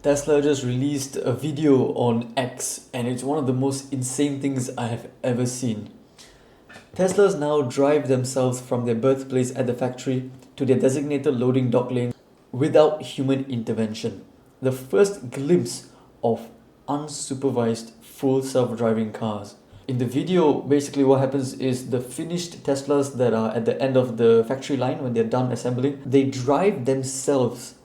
Tesla just released a video on X, and it's one of the most insane things I have ever seen. Teslas now drive themselves from their birthplace at the factory to their designated loading dock lane without human intervention. The first glimpse of unsupervised full self-driving cars. In the video, basically what happens is the finished Teslas that are at the end of the factory line when they're done assembling, they drive themselves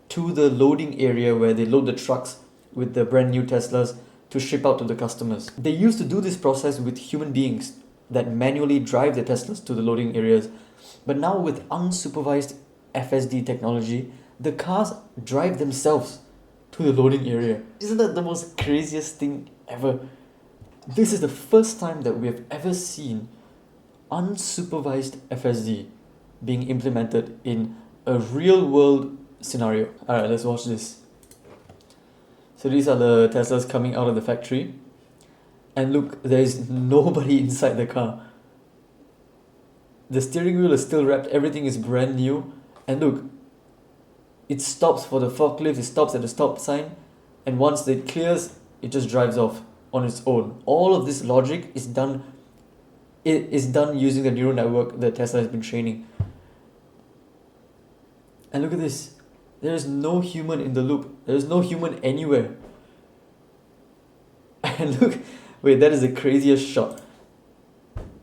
to the loading area where they load the trucks with the brand new Teslas to ship out to the customers. They used to do this process with human beings that manually drive the Teslas to the loading areas. But now with unsupervised FSD technology, the cars drive themselves to the loading area. Isn't that the most craziest thing ever? This is the first time that we have ever seen unsupervised FSD being implemented in a real world scenario. Alright, let's watch this. So these are the Teslas coming out of the factory. And look, there is nobody inside the car. The steering wheel is still wrapped, everything is brand new. And look, it stops for the forklift, it stops at the stop sign. And once it clears, it just drives off on its own. All of this logic is done. It is done using the neural network that Tesla has been training. And look at this. There is no human in the loop. There is no human anywhere. And look, wait, that is the craziest shot.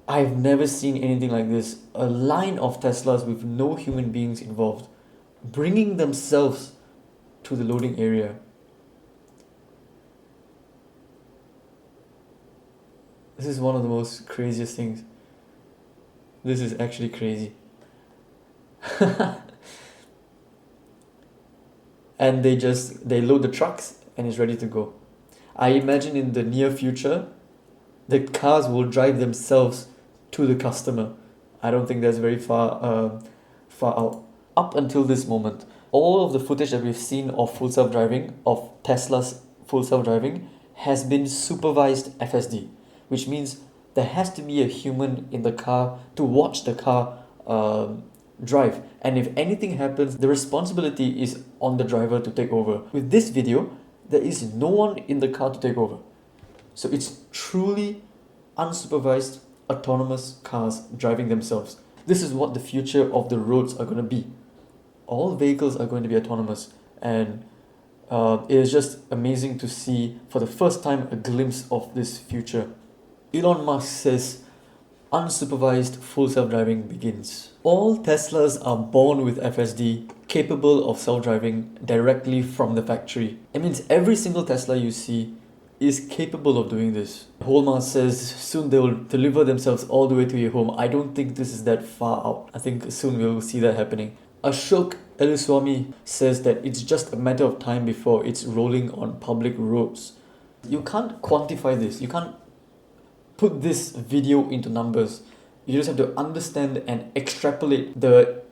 I've never seen anything like this. A line of Teslas with no human beings involved, bringing themselves to the loading area. This is one of the most craziest things. This is actually crazy. And they load the trucks and it's ready to go. I imagine in the near future, the cars will drive themselves to the customer. I don't think that's very far out. Up until this moment, all of the footage that we've seen of full self-driving, of Tesla's full self-driving, has been supervised FSD, which means there has to be a human in the car to watch the car drive. And if anything happens, the responsibility is on the driver to take over. With this video, there is no one in the car to take over. So it's truly unsupervised, autonomous cars driving themselves. This is what the future of the roads are going to be. All vehicles are going to be autonomous, and it is just amazing to see for the first time a glimpse of this future. Elon Musk says unsupervised full self-driving begins. All Teslas are born with FSD, capable of self-driving directly from the factory. It means every single Tesla you see is capable of doing this. Holma says soon they will deliver themselves all the way to your home. I don't think this is that far out. I think soon we'll see that happening. Ashok Eluswamy says that it's just a matter of time before it's rolling on public roads. You can't quantify this. You can't put this video into numbers. You just have to understand and extrapolate the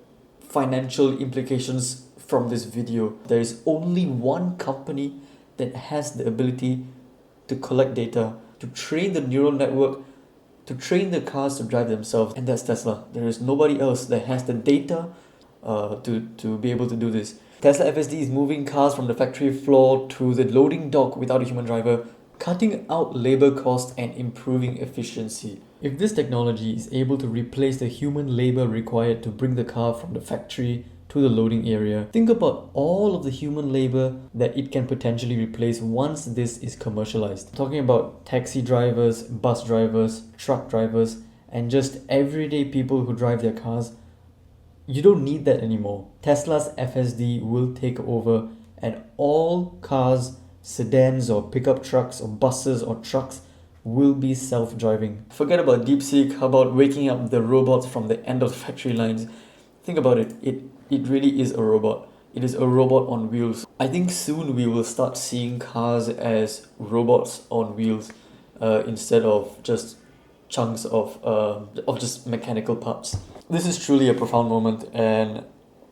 financial implications from this video. There is only one company that has the ability to collect data, to train the neural network, to train the cars to drive themselves, and that's Tesla. There is nobody else that has the data to be able to do this. Tesla FSD is moving cars from the factory floor to the loading dock without a human driver, cutting out labor costs and improving efficiency. If this technology is able to replace the human labor required to bring the car from the factory to the loading area, think about all of the human labor that it can potentially replace once this is commercialized. Talking about taxi drivers, bus drivers, truck drivers, and just everyday people who drive their cars. You don't need that anymore. Tesla's FSD will take over, and all cars, sedans or pickup trucks or buses or trucks will be self-driving. Forget about DeepSeek, how about waking up the robots from the end of the factory lines? Think about it. It really is a robot. It is a robot on wheels. I think soon we will start seeing cars as robots on wheels instead of just chunks of just mechanical parts. This is truly a profound moment, and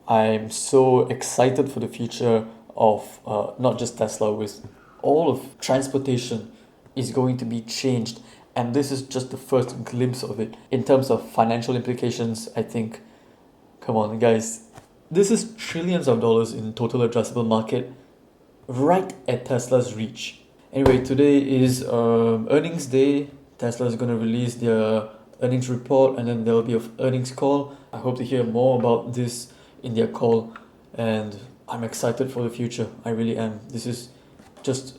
I'm so excited for the future of not just Tesla, with all of transportation is going to be changed, and this is just the first glimpse of it. In terms of financial implications, I think, come on guys, this is trillions of dollars in total addressable market right at Tesla's reach. Anyway, today is earnings day. Tesla is going to release their earnings report, and then there will be an earnings call. I hope to hear more about this in their call, and I'm excited for the future. I really am. This is just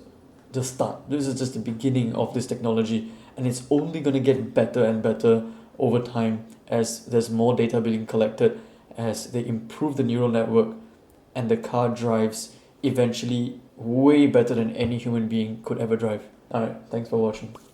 the start. This is just the beginning of this technology, and it's only going to get better and better over time as there's more data being collected, as they improve the neural network, and the car drives eventually way better than any human being could ever drive. Alright, thanks for watching.